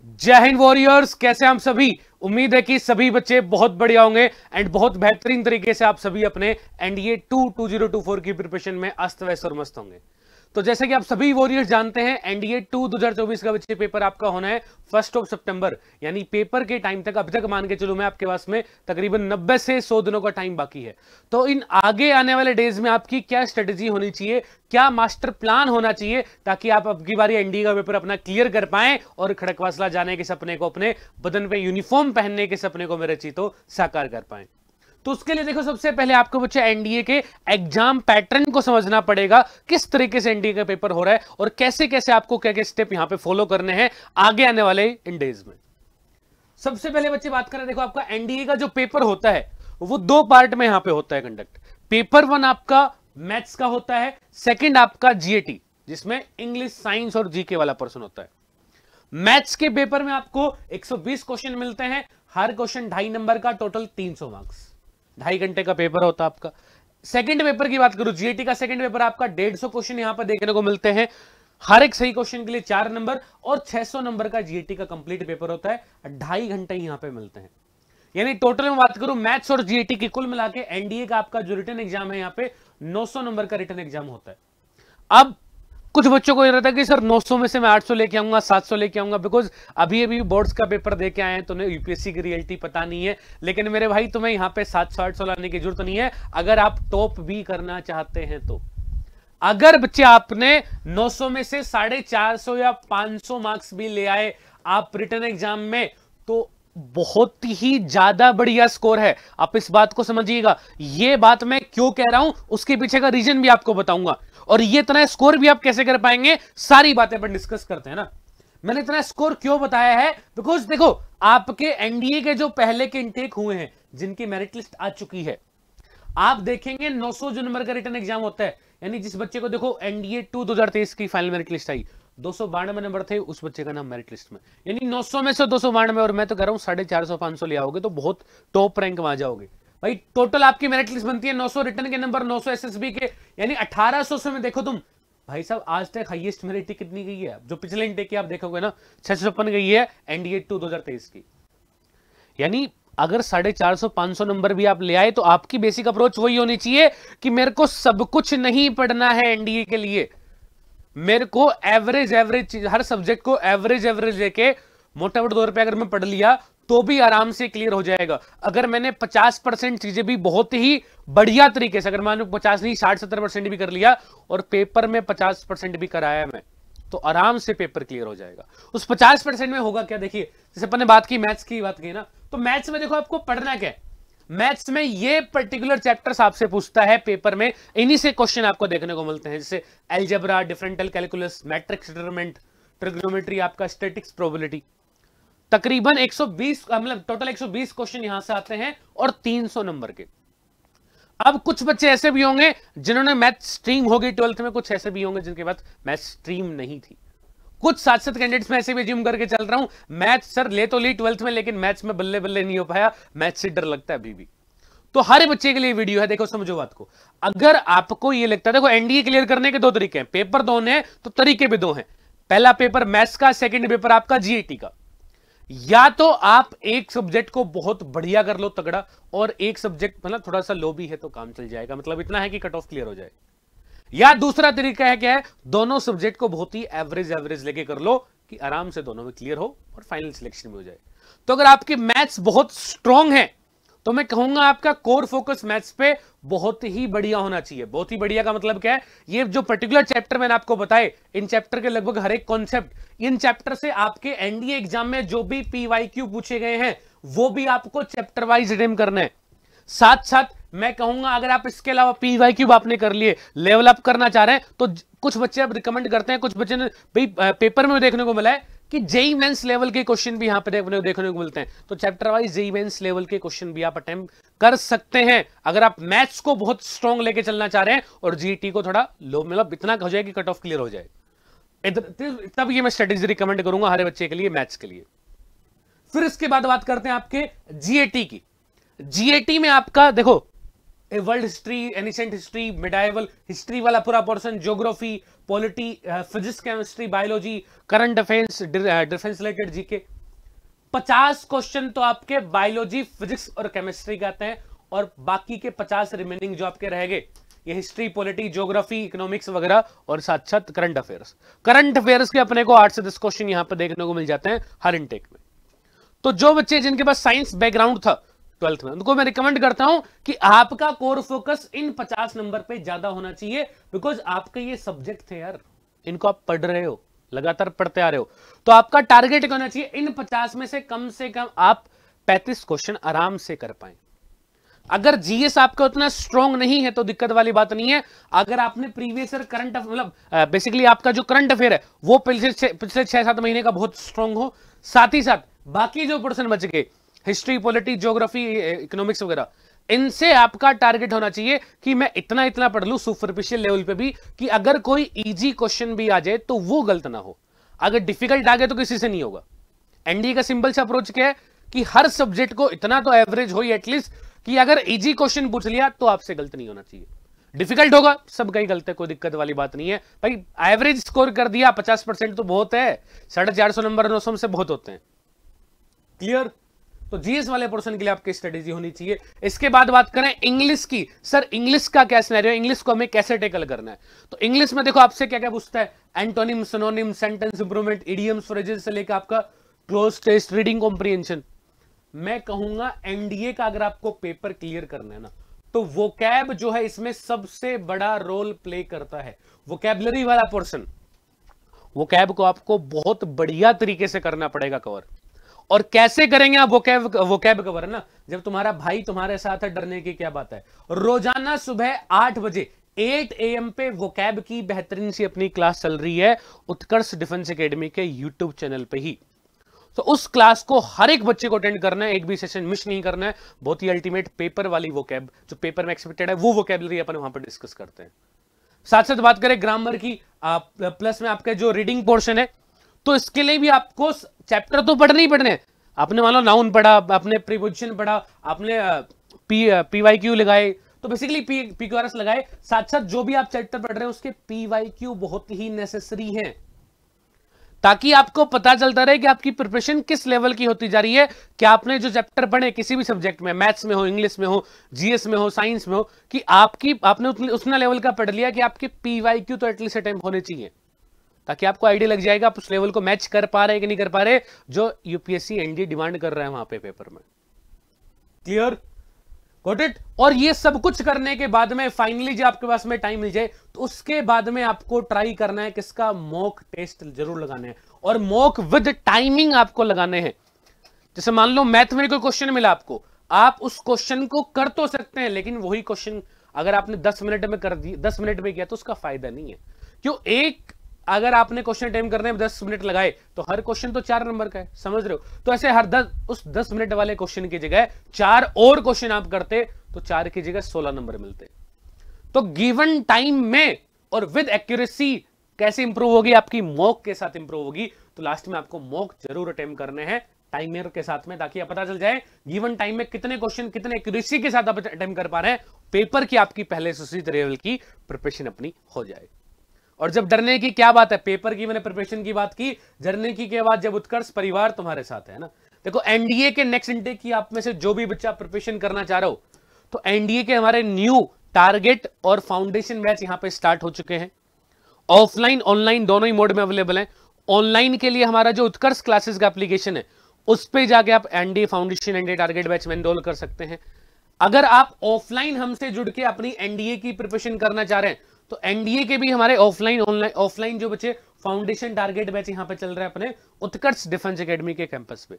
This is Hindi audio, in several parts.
जय हिंद वॉरियर्स, कैसे हम सभी। उम्मीद है कि सभी बच्चे बहुत बढ़िया होंगे एंड बहुत बेहतरीन तरीके से आप सभी अपने एनडीए 2024 की प्रिपरेशन में अस्त व्यस्त और मस्त होंगे। तो जैसे कि आप सभी वॉरियर्स जानते हैं, एनडीए 2024 का बच्चे पेपर आपका होना है 1 सितंबर, यानी पेपर के टाइम तक अभी तक मान के चलो मैं आपके पास में तकरीबन 90 से 100 दिनों का टाइम बाकी है। तो इन आगे आने वाले डेज में आपकी क्या स्ट्रेटेजी होनी चाहिए, क्या मास्टर प्लान होना चाहिए, ताकि आप अब की बारी एनडीए का पेपर अपना क्लियर कर पाएं और खड़कवासला जाने के सपने को, अपने बदन पे यूनिफॉर्म पहनने के सपने को मेरे चीतो साकार कर पाएं। तो उसके लिए देखो, सबसे पहले आपको बच्चे एनडीए के एग्जाम पैटर्न को समझना पड़ेगा, किस तरीके से एनडीए का पेपर हो रहा है और कैसे कैसे आपको क्या क्या स्टेप यहां पे फॉलो करने हैं आगे आने वाले इन डेज में। सबसे पहले बच्चे बात करें, देखो आपका एनडीए का जो पेपर होता है वो दो पार्ट में यहां पे होता है कंडक्ट। पेपर 1 आपका मैथ्स का होता है, सेकंड आपका जीएटी जिसमें इंग्लिश, साइंस और जीके वाला पर्सन होता है। मैथ्स के पेपर में आपको 120 क्वेश्चन मिलते हैं, हर क्वेश्चन 2.5 नंबर का, टोटल 300 मार्क्स, 2.5 घंटे का पेपर होता है आपका। सेकंड पेपर की बात करूं, जीएटी का सेकंड पेपर आपका 150 क्वेश्चन यहां पर देखने को मिलते हैं, हर एक सही क्वेश्चन के लिए 4 नंबर और 600 नंबर का जीएटी का कंप्लीट पेपर होता है, 2.5 घंटे यहां पे मिलते हैं। यानी टोटल में बात करूं मैथ्स और जीएटी की कुल मिला के एनडीए का आपका जो रिटन एग्जाम है यहां पे 900 नंबर का रिटन एग्जाम होता है। अब कुछ बच्चों को ये रहता है कि सर 900 में से मैं 800 लेके आऊंगा, 700 लेके आऊंगा, बिकॉज अभी अभी बोर्ड्स का पेपर दे के आए हैं तो उन्हें यूपीएससी की रियलिटी पता नहीं है। लेकिन मेरे भाई, तुम्हें यहां पे 700-800 लाने की जरूरत नहीं है अगर आप टॉप भी करना चाहते हैं तो। अगर बच्चे आपने 900 में से 450 या 500 मार्क्स भी ले आए आप रिटन एग्जाम में, तो बहुत ही ज्यादा बढ़िया स्कोर है। आप इस बात को समझिएगा, ये बात मैं क्यों कह रहा हूं उसके पीछे का रीजन भी आपको बताऊंगा, और ये इतना स्कोर भी आप कैसे कर पाएंगे, सारी बातें अपन डिस्कस करते हैं ना। मैंने इतना स्कोर क्यों बताया है, बिकॉज देखो आपके एनडीए के जो पहले के इंटेक हुए हैं जिनकी मेरिट लिस्ट आ चुकी है, आप देखेंगे 900 जो नंबर का रिटन एग्जाम होता है, यानी जिस बच्चे को देखो एनडीए 2023 की फाइनल मेरिट लिस्ट आई 292 नंबर थे उस बच्चे का नाम मेरिट लिस्ट में, यानी 900 में से 292, और मैं तो कह रहा हूं 450-500 ले आओगे तो बहुत टॉप रैंक में आ जाओगे भाई। टोटल आपकी मेरिट लिस्ट बनती है 900 रिटन के नंबर, 900 एसएसबी के, यानी 1800 से में देखो तुम भाई साहब आज तक हाईएस्ट मेरिट कितनी गई है, जो पिछले इंटेक की आप देखोगे ना 656 गई है एनडीए 2023 की। यानी अगर 450-500 नंबर भी आप ले आए तो आपकी बेसिक अप्रोच वही होनी चाहिए कि मेरे को सब कुछ नहीं पढ़ना है एनडीए के लिए, मेरे को एवरेज हर सब्जेक्ट को एवरेज लेके मोटा मोटा तौर पे अगर मैं पढ़ लिया तो भी आराम से क्लियर हो जाएगा। अगर मैंने 50% चीजें भी बहुत ही बढ़िया तरीके से, अगर मान लो 50 नहीं 60-70% भी कर लिया और पेपर में 50% भी कराया मैं, तो आराम से पेपर क्लियर हो जाएगा। उस 50% में होगा क्या, देखिए जैसे अपन ने बात की मैथ्स की बात की ना, तो मैथ्स में देखो आपको पढ़ना क्या है, मैथ्स में ये पर्टिकुलर चैप्टर्स आपसे पूछता है पेपर में, इन्हीं से क्वेश्चन आपको देखने को मिलते हैं, जैसे algebra, differential calculus, matrix determinant, trigonometry, आपका स्टैटिक्स, प्रोबेबिलिटी। तकरीबन 120 मतलब टोटल 120 क्वेश्चन यहां से आते हैं और 300 नंबर के। अब कुछ बच्चे ऐसे भी होंगे जिन्होंने मैथ स्ट्रीम हो गई 12th में, कुछ ऐसे भी होंगे जिनके पास मैथ स्ट्रीम नहीं थी। कुछ 7 कैंडिडेट्स में ऐसे भी ज्यूम करके चल रहा हूं, मैथ सर ले तो ली 12th में, लेकिन मैथ्स में बल्ले बल्ले नहीं हो पाया, मैथ से डर लगता है अभी भी। तो हर बच्चे के लिए वीडियो है, देखो समझो बात को। अगर आपको ये लगता है, देखो एनडीए क्लियर करने के 2 तरीके हैं, पेपर 2 हैं तो तरीके भी 2 हैं। पहला पेपर मैथ्स का, सेकंड पेपर आपका जीएटी का। या तो आप एक सब्जेक्ट को बहुत बढ़िया कर लो तगड़ा, और एक सब्जेक्ट मतलब थोड़ा सा लो भी है तो काम चल जाएगा, मतलब इतना है कि कट ऑफ क्लियर हो जाए। या दूसरा तरीका है क्या है, दोनों सब्जेक्ट को बहुत ही एवरेज लेके कर लो कि आराम से दोनों में क्लियर हो और फाइनल सिलेक्शन में हो जाए। तो अगर आपकी मैथ्स बहुत स्ट्रांग है तो मैं कहूंगा आपका कोर फोकस मैथ्स पे बहुत ही बढ़िया होना चाहिए। बहुत ही बढ़िया का मतलब क्या है, ये जो पर्टिकुलर चैप्टर मैंने आपको बताए, इन चैप्टर के लगभग हर एक कॉन्सेप्ट, इन चैप्टर से आपके एनडीए एग्जाम में जो भी पीवाईक्यू पूछे गए हैं वो भी आपको चैप्टर वाइज अटेम्प्ट करना है। साथ साथ मैं कहूंगा अगर आप इसके अलावा पीवाईक्यू आपने कर लिए, लेवल अप करना चाह रहे हैं, तो कुछ बच्चे अब रिकमेंड करते हैं, कुछ बच्चे ने भाई पेपर में देखने को मिला है कि जेई मेंस लेवल के क्वेश्चन भी यहां पर देखने को मिलते हैं, तो chapter wise JEE mains level के क्वेश्चन भी आप अटेम्प्ट कर सकते हैं अगर आप मैथ्स को बहुत स्ट्रांग लेके चलना चाह रहे हैं और जीटी को थोड़ा लो, मतलब इतना हो जाए कि कट ऑफ क्लियर हो जाए। तब ये मैं स्ट्रेटेजी रिकमेंड करूंगा हर बच्चे के लिए मैथ्स के लिए। फिर इसके बाद बात करते हैं आपके जीएटी की। जीएटी में आपका देखो world history, ancient history, medieval history वाला पूरा portion, geography, polity, physics, chemistry, biology, current affairs, defence related GK, 50 question तो आपके बायोलॉजी, फिजिक्स और केमिस्ट्री के आते हैं, और बाकी के 50 रिमेनिंग जो आपके रहेंगे ये हिस्ट्री, पॉलिटी, ज्योग्राफी, इकोनॉमिक्स वगैरह, और साथ साथ करंट अफेयर्स। करंट अफेयर्स के अपने को 8 से 10 क्वेश्चन यहां पर देखने को मिल जाते हैं हर इनटेक में। तो जो बच्चे जिनके पास साइंस बैकग्राउंड था 12th में, उनको मैं रिकमेंड करता हूं कि आपका कोर फोकस इन 50 नंबर पे ज्यादा होना चाहिए, बिकॉज आपके ये सब्जेक्ट थे यार, इनको आप पढ़ रहे हो, लगातार पढ़ते आ रहे हो, तो आपका टारगेट क्या होना चाहिए, इन 50 में से कम आप 35 क्वेश्चन आराम से कर पाए। अगर जीएस आपका उतना स्ट्रांग नहीं है तो दिक्कत वाली बात नहीं है। अगर आपने प्रीवियस ईयर करंट मतलब बेसिकली आपका जो करंट अफेयर है वो पिछले 6-7 महीने का बहुत स्ट्रांग हो, साथ ही साथ बाकी जो पर्सन बच गए हिस्ट्री, पॉलिटी, ज्योग्राफी, इकोनॉमिक्स वगैरह, इनसे आपका टारगेट होना चाहिए कि मैं इतना इतना पढ़ लूं सुपरफिशियल लेवल पे भी, कि अगर कोई इजी क्वेश्चन भी आ जाए तो वो गलत ना हो, अगर डिफिकल्ट आ गया तो किसी से नहीं होगा। एनडीए का सिंपल सा अप्रोच क्या है कि हर सब्जेक्ट को इतना तो एवरेज हो एटलीस्ट कि अगर इजी क्वेश्चन पूछ लिया तो आपसे गलत नहीं होना चाहिए। डिफिकल्ट होगा सब कहीं गलत है, कोई दिक्कत वाली बात नहीं है भाई। एवरेज स्कोर कर दिया 50% तो बहुत है, 450 नंबर 900 से बहुत होते हैं। क्लियर? तो जीएस वाले पोर्शन के लिए आपकी स्ट्रेटेजी होनी चाहिए। इसके बाद बात करें इंग्लिश की। सर इंग्लिश का क्या सिनेरियो, इंग्लिश को हमें कैसे टैकल करना है? तो इंग्लिश में देखो आपसे क्या क्या पूछता है, antonym, synonym, sentence improvement, idioms, phrases से लेकर आपका क्लोज टेस्ट, रीडिंग कॉम्प्रिहेंशन। मैं कहूंगा एनडीए का अगर आपको पेपर क्लियर करना है ना, तो वोकैब जो है इसमें सबसे बड़ा रोल प्ले करता है। वोकैबुलरी वाला पोर्शन, वोकैब को आपको बहुत बढ़िया तरीके से करना पड़ेगा कवर। और कैसे करेंगे आप वोकैब कवर ना, जब तुम्हारा भाई तुम्हारे साथ है, डरने की क्या बात है। रोजाना सुबह 8 बजे 8 AM पे वोकैब की बेहतरीन सी अपनी क्लास चल रही है उत्कर्ष डिफेंस एकेडमी के यूट्यूब चैनल पे ही। तो उस क्लास को हर एक बच्चे को अटेंड करना है, एक भी सेशन मिस नहीं करना है। बहुत ही अल्टीमेट पेपर वाली वोकैब जो पेपर में एक्सपेक्टेड है वो वोकैबुलरी अपन वहां पर डिस्कस करते हैं। साथ साथ बात करें ग्रामर की, प्लस में आपका जो रीडिंग पोर्शन है, तो इसके लिए भी आपको चैप्टर तो पढ़ने ही पढ़ने। आपने मान लो नाउन पढ़ा, आपने प्रीपोजिशन पढ़ा, आपने पीवाईक्यू लगाए, तो बेसिकली पीक्यूआरएस लगाए, साथ साथ जो भी आप चैप्टर पढ़ रहे हैं उसके पीवाईक्यू बहुत ही नेसेसरी हैं, ताकि आपको पता चलता रहे कि आपकी प्रिपरेशन किस लेवल की होती जा रही है। कि आपने जो चैप्टर पढ़े किसी भी सब्जेक्ट में, मैथ्स में हो, इंग्लिश में हो, जीएस में हो, साइंस में हो, कि आपने उतना लेवल का पढ़ लिया कि आपके पीवाईक्यू तो एटलीस्ट अटेम्प्ट होने चाहिए, ताकि आपको आइडिया लग जाएगा आप उस लेवल को मैच कर पा रहे कि नहीं कर पा रहे जो यूपीएससी एनडीए डिमांड कर रहा है वहां पे पेपर में। क्लियर? Got it? और ये सब कुछ करने के बाद में फाइनली जब आपके पास में टाइम मिल जाए तो उसके बाद में आपको ट्राई करना है किसका, मॉक टेस्ट जरूर लगाने हैं, और मॉक विद टाइमिंग आपको लगाने हैं। जैसे मान लो मैथ में कोई क्वेश्चन मिला आपको, आप उस क्वेश्चन को कर तो सकते हैं, लेकिन वही क्वेश्चन अगर आपने 10 मिनट में कर दी, 10 मिनट में किया तो उसका फायदा नहीं है। क्यों? एक अगर आपने क्वेश्चन अटेम्प्ट करने में 10 मिनट लगाए तो हर क्वेश्चन तो 4 नंबर का है, समझ रहे हो? तो ऐसे हर 10 मिनट वाले क्वेश्चन की जगह 4 और क्वेश्चन आप करते तो 4 की जगह 16 नंबर मिलते। तो गिवन टाइम में और विद एक्यूरेसी कैसे इंप्रूव होगी, आपकी मॉक के साथ इंप्रूव होगी। तो लास्ट में आपको मॉक जरूर अटेम्प्ट करने हैं टाइमर के साथ में, ताकि पता चल जाए गिवन टाइम में कितने क्वेश्चन कितने एक्यूरेसी के साथ आप अटेम्प्ट कर पा रहे हैं, पेपर की आपकी पहले से उसी लेवल की प्रिपरेशन अपनी हो जाए। और जब डरने की क्या बात है, पेपर की मैंने प्रिपरेशन की बात की, डरने की क्या बात, जब उत्कर्ष परिवार तुम्हारे साथ है ना। देखो एनडीए के नेक्स्ट इनटेक की आप में से जो भी बच्चा प्रिपरेशन करना चाह रहे हो, तो एनडीए के हमारे न्यू टारगेट और फाउंडेशन बैच यहां पे स्टार्ट हो चुके हैं। ऑफलाइन ऑनलाइन दोनों ही मोड में अवेलेबल है। ऑनलाइन के लिए हमारा जो उत्कर्ष क्लासेस का एप्लीकेशन है उस पे जाके आप NDA foundation, NDA target batch में एनरोल कर सकते हैं। अगर आप ऑफलाइन हमसे जुड़ के अपनी एनडीए की प्रिपरेशन करना चाह रहे हैं तो एनडीए के भी हमारे ऑफलाइन जो बच्चे फाउंडेशन टारगेट बैच यहां पे चल रहे हैं अपने उत्कर्ष डिफेंस एकेडमी के कैंपस पे,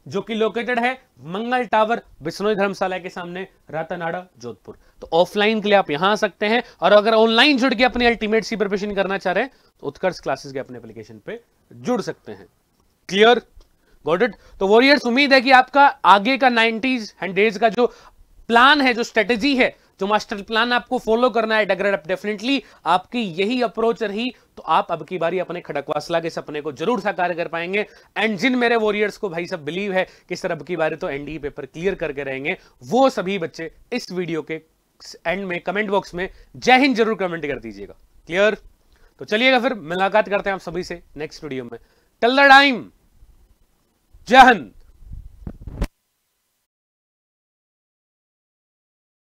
जो कि लोकेटेड है मंगल टावर, बिश्नोई धर्मशाला के सामने, रातानाडा, जोधपुर। तो ऑफलाइन के लिए आप यहां आ सकते हैं, और अगर ऑनलाइन जुड़ के अपनी अल्टीमेट सी प्रिपरेशन करना चाह रहे हैं तो उत्कर्ष क्लासेस के अपने एप्लीकेशन पे जुड़ सकते हैं। क्लियर? Got it? तो वॉरियर्स, उम्मीद है कि आपका आगे का 90s डेज का जो प्लान है, जो स्ट्रेटेजी है, जो मास्टर प्लान आपको फॉलो करना है, अगर डेफिनेटली आपकी यही अप्रोच रही तो आप अब की बारी अपने खड़कवासला के सपने को जरूर साकार कर पाएंगे। एंड जिन मेरे वॉरियर्स को भाई सब बिलीव है कि सर अब की बारी तो एनडीए पेपर क्लियर करके रहेंगे, वो सभी बच्चे इस वीडियो के एंड में कमेंट बॉक्स में जय हिंद जरूर कमेंट कर दीजिएगा। क्लियर? तो चलिएगा फिर मुलाकात करते हैं आप सभी से नेक्स्ट वीडियो में। टिल द टाइम जय हिंद।